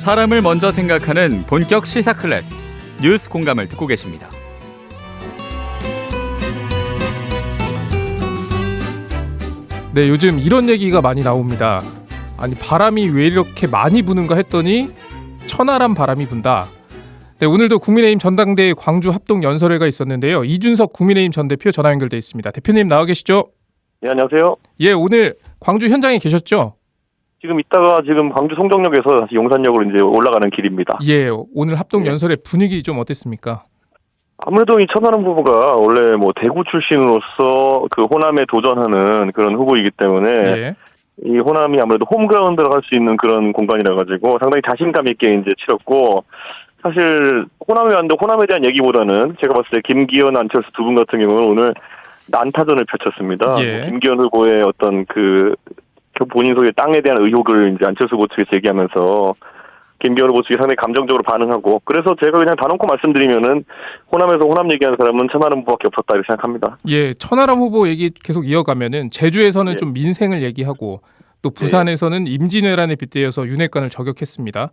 사람을 먼저 생각하는 본격 시사 클래스 뉴스 공감을 듣고 계십니다. 네, 요즘 이런 얘기가 많이 나옵니다. 아니, 바람이 왜 이렇게 많이 부는가 했더니 천하람 바람이 분다. 네, 오늘도 국민의힘 전당대회 광주 합동 연설회가 있었는데요. 이준석 국민의힘 전 대표 전화 연결돼 있습니다. 대표님 나와 계시죠? 네, 안녕하세요. 예, 오늘 광주 현장에 계셨죠? 지금 이따가 광주 송정역에서 다시 용산역으로 이제 올라가는 길입니다. 예, 오늘 합동 연설회 분위기 좀 어땠습니까? 아무래도 이 천하람 후보가 원래 대구 출신으로서 그 호남에 도전하는 그런 후보이기 때문에 예. 이 호남이 아무래도 홈그라운드로 할 수 있는 그런 공간이라 가지고 상당히 자신감 있게 이제 치렀고, 사실 호남에 왔는데 호남에 대한 얘기보다는 제가 봤을 때 김기현, 안철수 두 분 같은 경우는 오늘 난타전을 펼쳤습니다. 예. 김기현 후보의 어떤 그 본인 소유의 땅에 대한 의혹을 이제 안철수 후보 측에 제기하면서 김기현 후보 측이 상당히 감정적으로 반응하고, 그래서 제가 그냥 단언코 말씀드리면은 호남에서 호남 얘기하는 사람은 천하람 후보밖에 없었다 이렇게 생각합니다. 예, 천하람 후보 얘기 계속 이어가면은 제주에서는 좀 민생을 얘기하고 또 부산에서는 임진왜란에 빗대어서 윤핵관을 저격했습니다.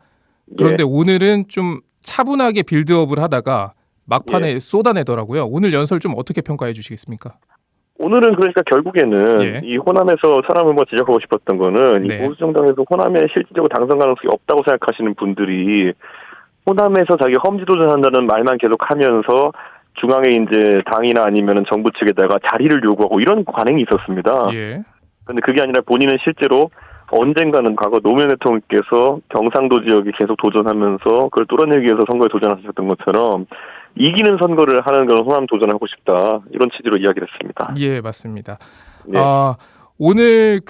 그런데 오늘은 좀 차분하게 빌드업을 하다가 막판에 쏟아내더라고요. 오늘 연설 좀 어떻게 평가해 주시겠습니까? 오늘은 그러니까 결국에는 이 호남에서 천하람 후보가 지적하고 싶었던 거는 이 보수 정당에서 호남에 실질적으로 당선 가능성이 없다고 생각하시는 분들이 호남에서 자기 험지 도전한다는 말만 계속하면서 중앙에 이제 당이나 아니면은 정부 측에다가 자리를 요구하고 이런 관행이 있었습니다. 그런데 그게 아니라 본인은 실제로 언젠가는 과거 노무현 대통령께서 경상도 지역에 계속 도전하면서 그걸 뚫어내기 위해서 선거에 도전하셨던 것처럼 이기는 선거를 하는 그런 호남 도전하고 싶다, 이런 취지로 이야기를 했습니다. 예, 맞습니다. 오늘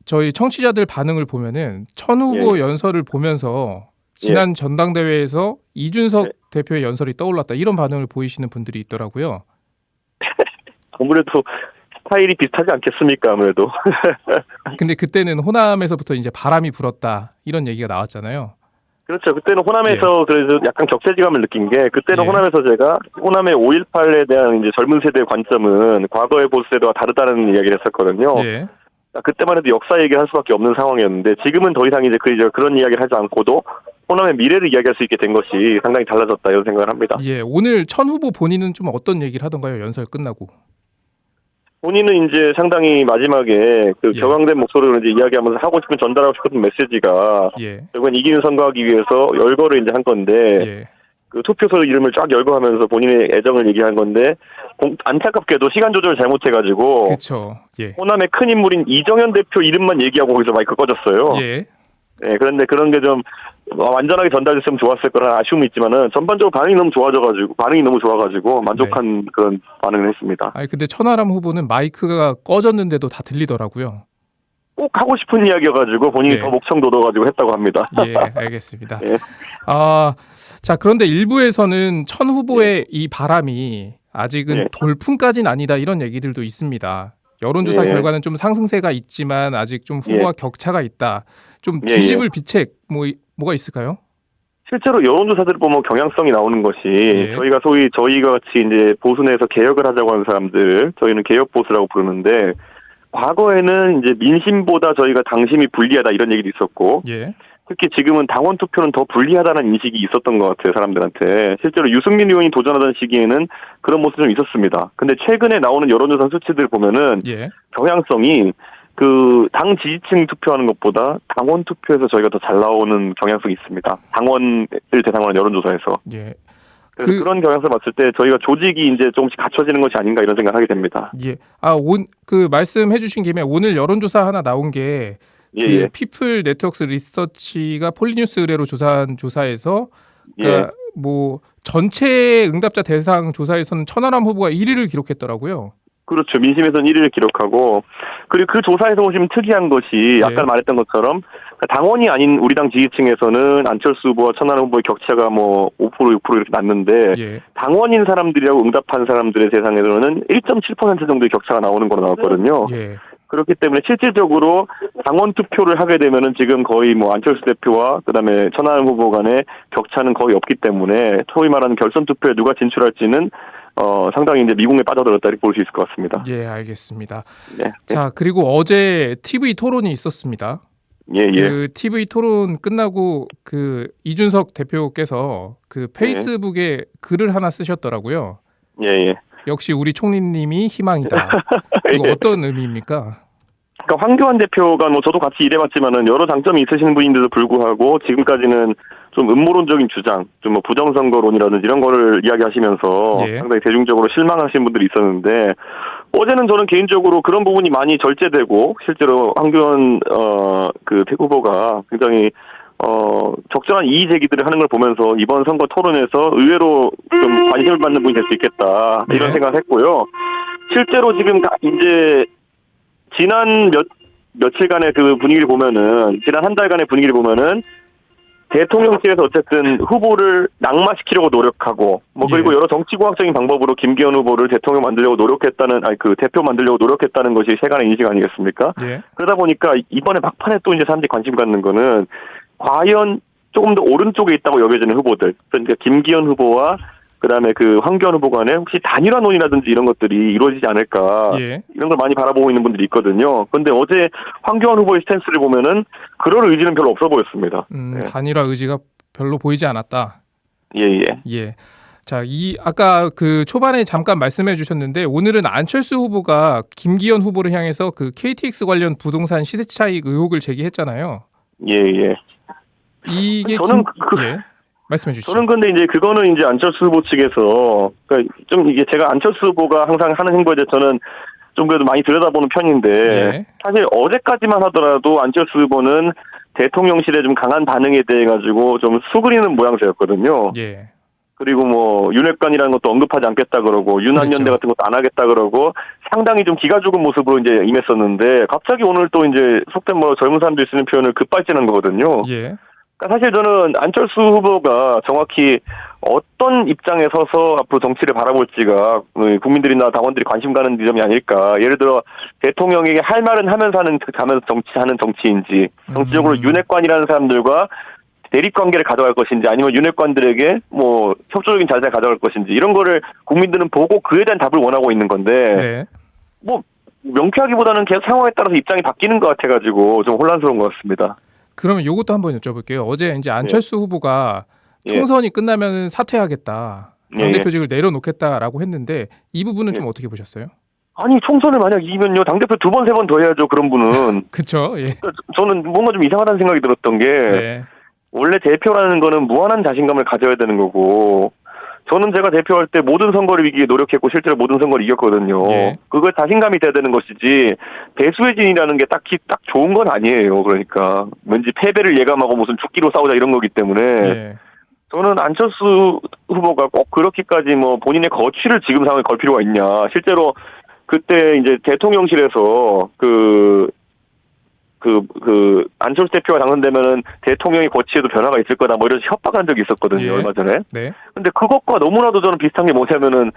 저희 청취자들 반응을 보면은 천 후보 연설을 보면서 지난 전당대회에서 이준석 대표의 연설이 떠올랐다, 이런 반응을 보이시는 분들이 있더라고요. 아무래도 스타일이 비슷하지 않겠습니까, 아무래도. 근데 그때는 호남에서부터 이제 바람이 불었다, 이런 얘기가 나왔잖아요. 그렇죠. 그때는 호남에서 그래서 약간 격세지감을 느낀 게, 그때는 호남에서 제가 호남의 5.18에 대한 이제 젊은 세대의 관점은 과거의 보수 세대와 다르다는 이야기를 했었거든요. 그때만 해도 역사 얘기를 할 수밖에 없는 상황이었는데, 지금은 더 이상 이제 그런 이야기를 하지 않고도 호남의 미래를 이야기할 수 있게 된 것이 상당히 달라졌다, 이런 생각을 합니다. 예, 오늘 천 후보 본인은 좀 어떤 얘기를 하던가요, 연설 끝나고? 본인은 이제 상당히 마지막에 격앙된 목소리로 이제 이야기하면서 하고 싶은, 전달하고 싶은 메시지가 결국엔 이기는 선거하기 위해서 열거를 이제 한 건데, 그 투표소 이름을 쫙 열거하면서 본인의 애정을 얘기한 건데, 안타깝게도 시간 조절을 잘못해가지고 호남의 큰 인물인 이정현 대표 이름만 얘기하고 거기서 마이크 꺼졌어요. 그런데 그런 게 좀 완전하게 전달됐으면 좋았을 거라는 아쉬움이 있지만은 전반적으로 반응이 너무 좋아가지고 만족한 그런 반응을 했습니다. 근데 천하람 후보는 마이크가 꺼졌는데도 다 들리더라고요. 꼭 하고 싶은 이야기여가지고 본인이 더 목청 돋아가지고 했다고 합니다. 예, 알겠습니다. 자, 그런데 일부에서는 천 후보의 이 바람이 아직은 돌풍까지는 아니다, 이런 얘기들도 있습니다. 여론조사 결과는 좀 상승세가 있지만 아직 좀 후보와 격차가 있다. 좀 뒤집을 비책 뭐가 있을까요? 실제로 여론조사들을 보면 경향성이 나오는 것이, 저희가 같이 이제 보수 내에서 개혁을 하자고 하는 사람들, 저희는 개혁 보수라고 부르는데, 과거에는 이제 민심보다 저희가 당심이 불리하다, 이런 얘기도 있었고, 특히 지금은 당원 투표는 더 불리하다는 인식이 있었던 것 같아요, 사람들한테. 실제로 유승민 의원이 도전하던 시기에는 그런 모습이 좀 있었습니다. 근데 최근에 나오는 여론조사 수치들 보면은 경향성이 당 지지층 투표하는 것보다 당원 투표에서 저희가 더 잘 나오는 경향성이 있습니다. 당원을 대상으로 한 여론조사에서. 그런 경향성을 봤을 때 저희가 조직이 이제 조금씩 갖춰지는 것이 아닌가, 이런 생각을 하게 됩니다. 말씀해주신 김에 오늘 여론조사 하나 나온 게 피플 네트워크 리서치가 폴리뉴스 의뢰로 조사한 조사에서 전체 응답자 대상 조사에서는 천하람 후보가 1위를 기록했더라고요. 그렇죠. 민심에서는 1위를 기록하고, 그리고 그 조사에서 보시면 특이한 것이 아까 말했던 것처럼 당원이 아닌 우리 당 지지층에서는 안철수 후보와 천하람 후보의 격차가 5%, 6% 이렇게 났는데, 당원인 사람들이라고 응답한 사람들의 대상에서는 1.7% 정도의 격차가 나오는 걸로 나왔거든요. 그렇기 때문에 실질적으로 당원 투표를 하게 되면은 지금 거의 안철수 대표와 그다음에 천하람 후보 간의 격차는 거의 없기 때문에 소위 말하는 결선 투표에 누가 진출할지는 상당히 이제 미궁에 빠져들었다, 이렇게 볼 수 있을 것 같습니다. 예, 알겠습니다. 자, 그리고 어제 TV 토론이 있었습니다. 예, 예. 그 TV 토론 끝나고 그 이준석 대표께서 그 페이스북에 글을 하나 쓰셨더라고요. 예, 예. 역시 우리 총리님이 희망이다. 이거 예. 어떤 의미입니까? 그러니까 황교안 대표가 뭐 저도 같이 일해봤지만은 여러 장점이 있으신 분인데도 불구하고 지금까지는 좀 음모론적인 주장, 좀 뭐 부정선거론이라든지 이런 거를 이야기하시면서 예. 상당히 대중적으로 실망하신 분들이 있었는데 어제는 저는 개인적으로 그런 부분이 많이 절제되고 실제로 황교안 그 후보가 굉장히 적절한 이의 제기들을 하는 걸 보면서 이번 선거 토론에서 의외로 좀 관심을 받는 분이 될 수 있겠다 이런 네. 생각을 했고요. 실제로 지금 이제 지난 며칠간의 그 분위기를 보면은 지난 한 달간의 분위기를 보면은 대통령실에서 어쨌든 후보를 낙마시키려고 노력하고 뭐 그리고 예. 여러 정치공학적인 방법으로 김기현 후보를 대통령 만들려고 노력했다는 그 대표 만들려고 노력했다는 것이 세간의 인식 아니겠습니까? 예. 그러다 보니까 이번에 막판에 또 이제 사람들이 관심 갖는 거는 과연 조금 더 오른쪽에 있다고 여겨지는 후보들, 그러니까 김기현 후보와 그다음에 그 황교안 후보 간에 혹시 단일화론이라든지 이런 것들이 이루어지지 않을까 예. 이런 걸 많이 바라보고 있는 분들이 있거든요. 그런데 어제 황교안 후보의 스탠스를 보면은 그럴 의지는 별로 없어 보였습니다. 예. 단일화 의지가 별로 보이지 않았다. 예. 예. 자, 아까 그 초반에 잠깐 말씀해 주셨는데 오늘은 안철수 후보가 김기현 후보를 향해서 그 KTX 관련 부동산 시세 차익 의혹을 제기했잖아요. 예. 이게 저는 예. 말씀해 주시죠. 저는 근데 이제 그거는 이제 안철수 후보 측에서 그러니까 좀 이게 제가 안철수 후보가 항상 하는 행보에 대해서 저는 좀 그래도 많이 들여다보는 편인데 예. 사실 어제까지만 하더라도 안철수 후보는 대통령실의 좀 강한 반응에 대해 가지고 좀 수그리는 모양새였거든요. 예. 그리고 뭐 윤핵관이라는 것도 언급하지 않겠다 그러고 윤한연대 그렇죠. 같은 것도 안 하겠다 그러고 상당히 좀 기가 죽은 모습으로 이제 임했었는데 갑자기 오늘 또 이제 속된 뭐 젊은 사람들이 쓰는 표현을 급발진한 거거든요. 예. 그러니까 사실 저는 안철수 후보가 정확히 어떤 입장에 서서 앞으로 정치를 바라볼지가 국민들이나 당원들이 관심 가는 지점이 아닐까. 예를 들어 대통령에게 할 말은 하면서 정치하는 정치인지, 정치적으로 윤핵관이라는 사람들과 대립 관계를 가져갈 것인지, 아니면 윤핵관들에게 뭐 협조적인 자세를 가져갈 것인지 이런 거를 국민들은 보고 그에 대한 답을 원하고 있는 건데 네. 뭐 명쾌하기보다는 계속 상황에 따라서 입장이 바뀌는 것 같아가지고 좀 혼란스러운 것 같습니다. 그러면 이것도 한번 여쭤볼게요. 어제 이제 안철수 후보가 총선이 끝나면 사퇴하겠다. 당대표직을 내려놓겠다라고 했는데 이 부분은 좀 어떻게 보셨어요? 아니 총선을 만약 이기면요 당대표 2번, 3번 더 해야죠. 그런 분은. 그렇죠. 예. 그러니까 저는 뭔가 좀 이상하다는 생각이 들었던 게 네. 원래 대표라는 거는 무한한 자신감을 가져야 되는 거고 저는 제가 대표할 때 모든 선거를 이기기 노력했고 실제로 모든 선거를 이겼거든요. 예. 그거 자신감이 돼야 되는 것이지 배수의 진이라는 게 딱히 딱 좋은 건 아니에요. 그러니까 왠지 패배를 예감하고 무슨 죽기로 싸우자 이런 거기 때문에 예. 저는 안철수 후보가 꼭 그렇게까지 뭐 본인의 거취를 지금 상황에 걸 필요가 있냐. 실제로 그때 이제 대통령실에서 안철수 대표가 당선되면은 대통령의 거취에도 변화가 있을 거다 뭐 이런 협박한 적이 있었거든요. 얼마 전에. 네. 근데 그것과 너무나도 저는 비슷한 게 뭐냐면은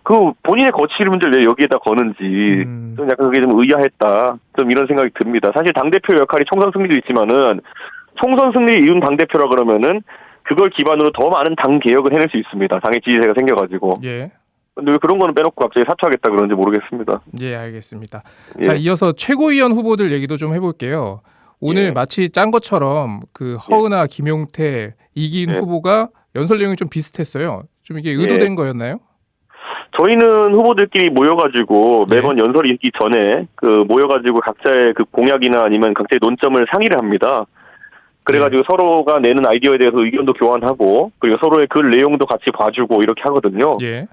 그 본인의 거취 문제를 왜 여기에다 거는지 좀 약간 그게 좀 의아했다. 좀 이런 생각이 듭니다. 사실 당대표 역할이 총선 승리도 있지만은 총선 승리를 이룬 당대표라 그러면은 그걸 기반으로 더 많은 당 개혁을 해낼 수 있습니다. 당의 지지세가 생겨가지고. 예. 근데 왜 그런 거는 빼놓고 갑자기 사퇴하겠다 그러는지 모르겠습니다. 예, 알겠습니다. 예. 자, 이어서 최고위원 후보들 얘기도 좀 해볼게요. 오늘 마치 짠 것처럼 그 허은하, 김용태, 이기인 후보가 연설 내용이 좀 비슷했어요. 좀 이게 의도된 거였나요? 저희는 후보들끼리 모여가지고 매번 연설이 있기 전에 모여가지고 각자의 그 공약이나 아니면 각자의 논점을 상의를 합니다. 그래가지고 서로가 내는 아이디어에 대해서 의견도 교환하고 그리고 서로의 글 내용도 같이 봐주고 이렇게 하거든요. 예.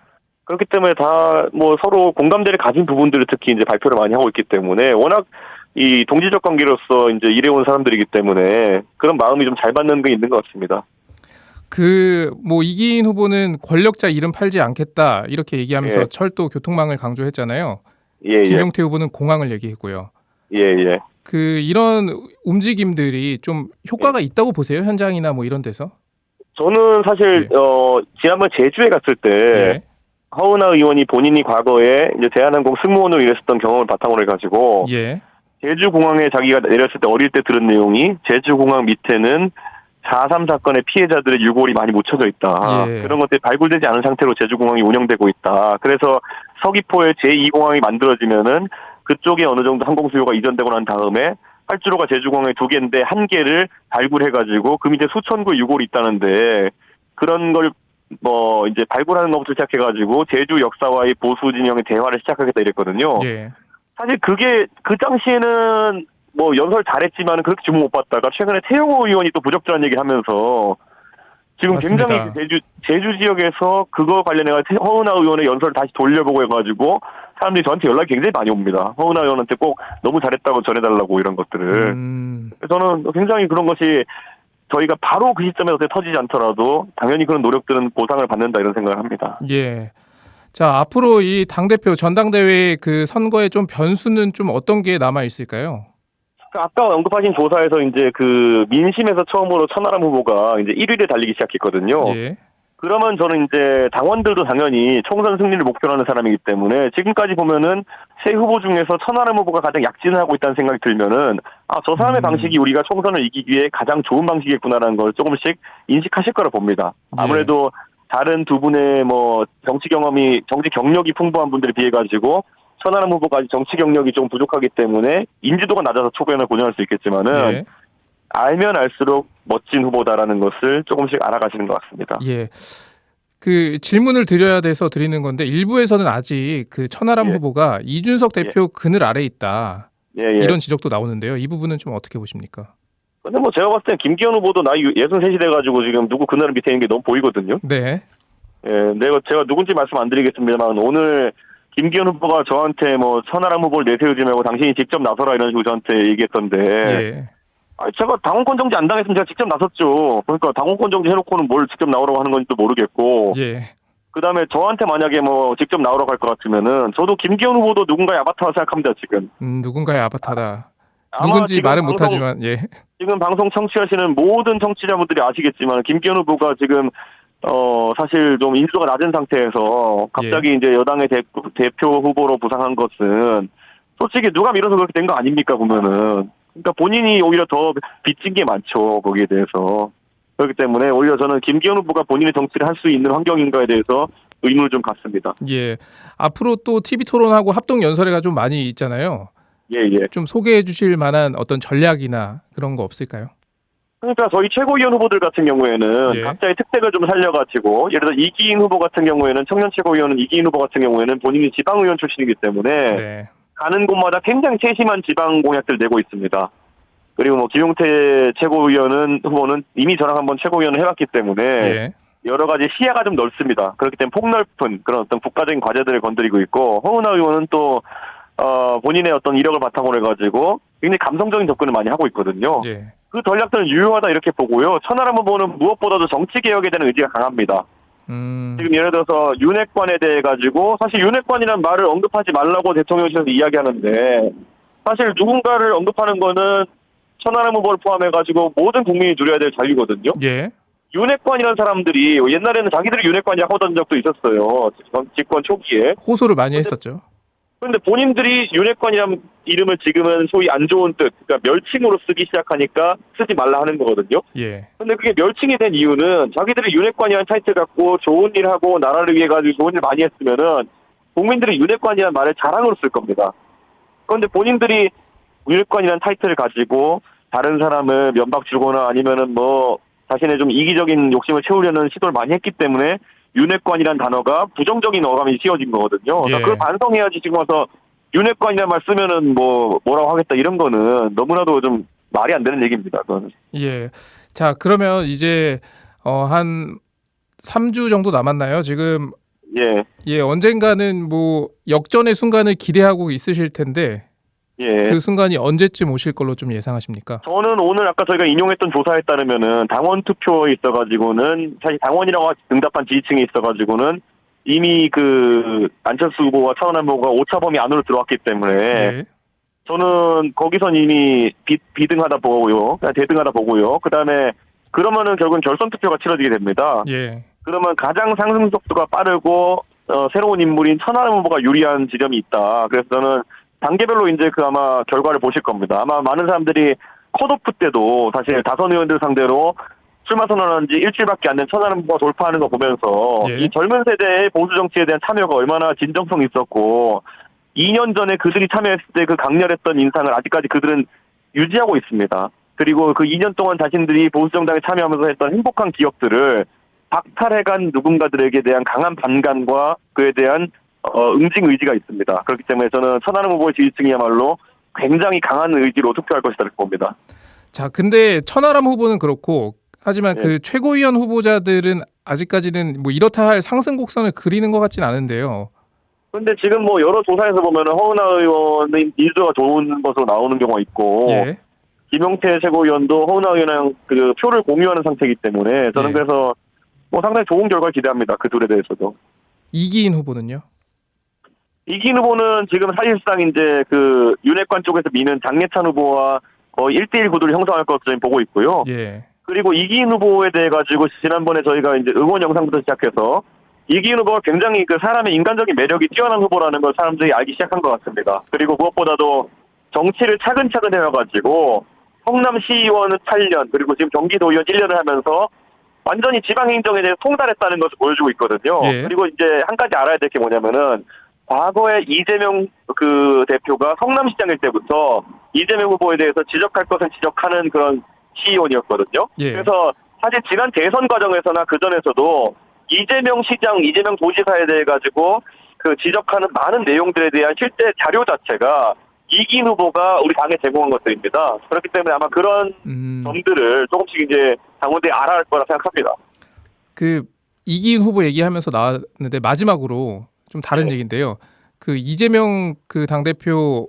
그렇기 때문에 다 뭐 서로 공감대를 가진 부분들을 특히 이제 발표를 많이 하고 있기 때문에 워낙 이 동지적 관계로서 이제 일해온 사람들이기 때문에 그런 마음이 좀 잘 받는 게 있는 것 같습니다. 뭐 이기인 후보는 권력자 이름 팔지 않겠다 이렇게 얘기하면서 철도 교통망을 강조했잖아요. 김용태 후보는 공항을 얘기했고요. 이런 움직임들이 좀 효과가 있다고 보세요? 현장이나 뭐 이런 데서? 저는 사실 지난번 제주에 갔을 때 허은하 의원이 본인이 과거에 이제 대한항공 승무원으로 일했었던 경험을 바탕으로 해가지고 제주공항에 자기가 내렸을 때 어릴 때 들은 내용이 제주공항 밑에는 4.3 사건의 피해자들의 유골이 많이 묻혀져 있다. 그런 것들이 발굴되지 않은 상태로 제주공항이 운영되고 있다. 그래서 서귀포에 제2공항이 만들어지면은 그쪽에 어느 정도 항공 수요가 이전되고 난 다음에 활주로가 제주공항에 2개인데 1개를 발굴해가지고 그 밑에 수천 구의 유골이 있다는데 그런 걸 뭐 이제 발굴하는 것부터 시작해가지고 제주 역사와의 보수 진영의 대화를 시작하겠다 이랬거든요. 예. 사실 그게 그 당시에는 뭐 연설 잘했지만 그렇게 주목 못 받다가 최근에 태영호 의원이 또 부적절한 얘기를 하면서 지금 맞습니다. 굉장히 제주 지역에서 그거 관련해서 허은하 의원의 연설을 다시 돌려보고 해가지고 사람들이 저한테 연락이 굉장히 많이 옵니다. 허은하 의원한테 꼭 너무 잘했다고 전해달라고 이런 것들을. 저는 굉장히 그런 것이 저희가 바로 그 시점에 어떻게 터지지 않더라도 당연히 그런 노력들은 보상을 받는다 이런 생각을 합니다. 예. 자, 앞으로 이 당대표 전당대회 그 선거에 좀 변수는 좀 어떤 게 남아 있을까요? 아까 언급하신 조사에서 이제 그 민심에서 처음으로 천하람 후보가 이제 1위를 달리기 시작했거든요. 예. 그러면 저는 이제 당원들도 당연히 총선 승리를 목표로 하는 사람이기 때문에 지금까지 보면은 세 후보 중에서 천하람 후보가 가장 약진을 하고 있다는 생각이 들면은 저 사람의 방식이 우리가 총선을 이기기 위해 가장 좋은 방식이겠구나라는 걸 조금씩 인식하실 거라 봅니다. 아무래도 다른 두 분의 뭐 정치 경력이 풍부한 분들에 비해 가지고 천하람 후보가 정치 경력이 좀 부족하기 때문에 인지도가 낮아서 초반에 고전할 수 있겠지만은 예. 알면 알수록 멋진 후보다라는 것을 조금씩 알아가시는 것 같습니다. 예. 그 질문을 드려야 돼서 드리는 건데 일부에서는 아직 그 천하람 후보가 이준석 대표 그늘 아래 있다. 이런 지적도 나오는데요. 이 부분은 좀 어떻게 보십니까? 근데 뭐 제가 봤을 때 김기현 후보도 나이 63이 돼가지고 지금 누구 그늘 밑에 있는 게 너무 보이거든요. 네. 제가 누군지 말씀 안 드리겠습니다만 오늘 김기현 후보가 저한테 뭐 천하람 후보를 내세우지 말고 당신이 직접 나서라 이런 식으로 저한테 얘기했던데 제가 당원권 정지 안 당했으면 제가 직접 나섰죠. 그러니까 당원권 정지 해놓고는 뭘 직접 나오라고 하는 건지도 모르겠고 그다음에 저한테 만약에 뭐 직접 나오라고 할 것 같으면은 저도 김기현 후보도 누군가의 아바타라 생각합니다. 지금. 누군가의 아바타다. 누군지 말은 못하지만 지금 방송 청취하시는 모든 청취자분들이 아시겠지만 김기현 후보가 지금 사실 좀 인지도가 낮은 상태에서 갑자기 이제 여당의 대표 후보로 부상한 것은 솔직히 누가 밀어서 그렇게 된 거 아닙니까 보면은. 그러니까 본인이 오히려 더 빚진 게 많죠 거기에 대해서. 그렇기 때문에 오히려 저는 김기현 후보가 본인의 정치를 할 수 있는 환경인가에 대해서 의문을 좀 갖습니다. 예. 앞으로 또 TV 토론하고 합동 연설회가 좀 많이 있잖아요. 좀 소개해 주실 만한 어떤 전략이나 그런 거 없을까요? 그러니까 저희 최고위원 후보들 같은 경우에는 각자의 특색을 좀 살려가지고 예를 들어 이기인 후보 같은 경우에는 청년 최고위원은 이기인 후보 같은 경우에는 본인이 지방의원 출신이기 때문에 가는 곳마다 굉장히 세심한 지방 공약들 내고 있습니다. 그리고 뭐 김용태 최고위원은 후보는 이미 저랑 한번 최고위원을 해봤기 때문에 여러 가지 시야가 좀 넓습니다. 그렇기 때문에 폭넓은 그런 어떤 국가적인 과제들을 건드리고 있고 허은하 의원은 또 본인의 어떤 이력을 바탕으로 해가지고 굉장히 감성적인 접근을 많이 하고 있거든요. 그 전략들은 유효하다 이렇게 보고요. 천하람 후보는 무엇보다도 정치 개혁에 대한 의지가 강합니다. 지금 예를 들어서 윤핵관에 대해 가지고 사실 윤핵관이라는 말을 언급하지 말라고 대통령실에서 이야기하는데 사실 누군가를 언급하는 거는 천하람 후보를 포함해가지고 모든 국민이 누려야 될 자유거든요. 윤핵관이라는 사람들이 옛날에는 자기들이 윤핵관이라고 하던 적도 있었어요. 집권 초기에. 호소를 많이 했었죠. 그런데 본인들이 윤핵관이라는 이름을 지금은 소위 안 좋은 뜻, 그러니까 멸칭으로 쓰기 시작하니까 쓰지 말라 하는 거거든요. 그런데 그게 멸칭이 된 이유는 자기들이 윤핵관이라는 타이틀 갖고 좋은 일 하고 나라를 위해 가지고 좋은 일 많이 했으면은 국민들이 윤핵관이라는 말을 자랑으로 쓸 겁니다. 그런데 본인들이 윤핵관이라는 타이틀을 가지고 다른 사람을 면박 주거나 아니면은 뭐 자신의 좀 이기적인 욕심을 채우려는 시도를 많이 했기 때문에 윤핵관이라는 단어가 부정적인 어감이 씌워진 거거든요. 그러니까 그걸 반성해야지 지금 와서 윤핵관이라는 말 쓰면은 뭐라고 하겠다 이런 거는 너무나도 좀 말이 안 되는 얘기입니다. 그거는. 자, 그러면 이제 한 3주 정도 남았나요? 지금 언젠가는 뭐 역전의 순간을 기대하고 있으실 텐데 그 순간이 언제쯤 오실 걸로 좀 예상하십니까? 저는 오늘 아까 저희가 인용했던 조사에 따르면은 당원 투표에 있어가지고는 사실 당원이라고 응답한 지지층에 있어가지고는 이미 그 안철수 후보와 차은원 후보가 오차 범위 안으로 들어왔기 때문에 저는 거기선 이미 비등하다 보고요, 대등하다 보고요. 그다음에 그러면은 결국은 결선 투표가 치러지게 됩니다. 그러면 가장 상승 속도가 빠르고 새로운 인물인 천하람 후보가 유리한 지점이 있다. 그래서 저는 단계별로 이제 아마 결과를 보실 겁니다. 아마 많은 사람들이 컷오프 때도 사실 다선 의원들 상대로 출마 선언한 지 일주일밖에 안 된 천하람 후보가 돌파하는 거 보면서 이 젊은 세대의 보수 정치에 대한 참여가 얼마나 진정성이 있었고 2년 전에 그들이 참여했을 때 그 강렬했던 인상을 아직까지 그들은 유지하고 있습니다. 그리고 그 2년 동안 자신들이 보수정당에 참여하면서 했던 행복한 기억들을 박탈해간 누군가들에게 대한 강한 반감과 그에 대한 응징 의지가 있습니다. 그렇기 때문에 저는 천하람 후보의 지지층이야말로 굉장히 강한 의지로 투표할 것이다 이렇게 봅니다. 자, 근데 천하람 후보는 그렇고 하지만 네. 그 최고위원 후보자들은 아직까지는 뭐 이렇다 할 상승 곡선을 그리는 것 같진 않은데요. 근데 지금 뭐 여러 조사에서 보면은 허은하 의원의 인지도가 좋은 것으로 나오는 경우가 있고 예. 김용태 최고위원도 허은하 의원이랑 그 표를 공유하는 상태이기 때문에 저는 예. 그래서 뭐 상당히 좋은 결과를 기대합니다. 그 둘에 대해서도. 이기인 후보는요? 이기인 후보는 지금 사실상 이제 그 윤핵관 쪽에서 미는 장례찬 후보와 거의 1대1 구도를 형성할 것으로 저는 보고 있고요. 예. 그리고 이기인 후보에 대해 가지고 지난번에 저희가 이제 응원 영상부터 시작해서 이기인 후보가 굉장히 그 사람의 인간적인 매력이 뛰어난 후보라는 걸 사람들이 알기 시작한 것 같습니다. 그리고 무엇보다도 정치를 차근차근 해와가지고 성남시의원 8년 그리고 지금 경기도의원 1년을 하면서 완전히 지방행정에 대해서 통달했다는 것을 보여주고 있거든요. 예. 그리고 이제 한 가지 알아야 될 게 뭐냐면은 과거에 이재명 그 대표가 성남시장일 때부터 이재명 후보에 대해서 지적할 것은 지적하는 그런 시의원이었거든요. 예. 그래서 사실 지난 대선 과정에서나 그 전에서도 이재명 시장, 이재명 도지사에 대해 가지고 그 지적하는 많은 내용들에 대한 실제 자료 자체가 이기인 후보가 우리 당에 제공한 것들입니다. 그렇기 때문에 아마 그런 점들을 조금씩 이제 당원들이 알아야 할 거라 생각합니다. 그 이기인 후보 얘기하면서 나왔는데 마지막으로 좀 다른 네. 얘기인데요. 그 이재명 그 당대표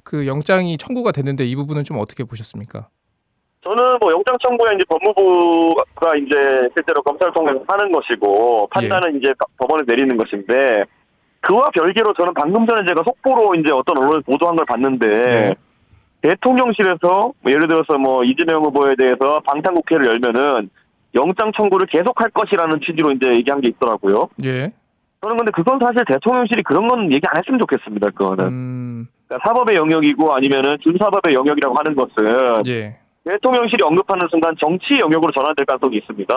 그 영장이 청구가 됐는데 이 부분은 좀 어떻게 보셨습니까? 저는 뭐 영장 청구에 이제 법무부가 이제 실제로 검찰을 통해서 하는 것이고 판단은 이제 법원에 내리는 것인데 그와 별개로 저는 방금 전에 제가 속보로 이제 어떤 언론에서 보도한 걸 봤는데 네. 대통령실에서 뭐 예를 들어서 뭐 이재명 후보에 대해서 방탄국회를 열면은 영장 청구를 계속할 것이라는 취지로 이제 얘기한 게 있더라고요. 예. 저는 근데 그건 사실 대통령실이 그런 건 얘기 안 했으면 좋겠습니다. 그거는 그러니까 사법의 영역이고 아니면은 준사법의 영역이라고 하는 것은 예. 대통령실이 언급하는 순간 정치 영역으로 전환될 가능성이 있습니다.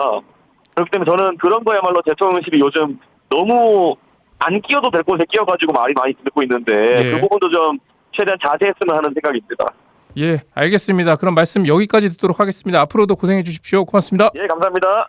그렇기 때문에 저는 그런 거야말로 대통령실이 요즘 너무 안 끼어도 될 곳에 끼어가지고 말이 많이 듣고 있는데 예. 그 부분도 좀 최대한 자제했으면 하는 생각입니다. 예, 알겠습니다. 그럼 말씀 여기까지 듣도록 하겠습니다. 앞으로도 고생해 주십시오. 고맙습니다. 예, 감사합니다.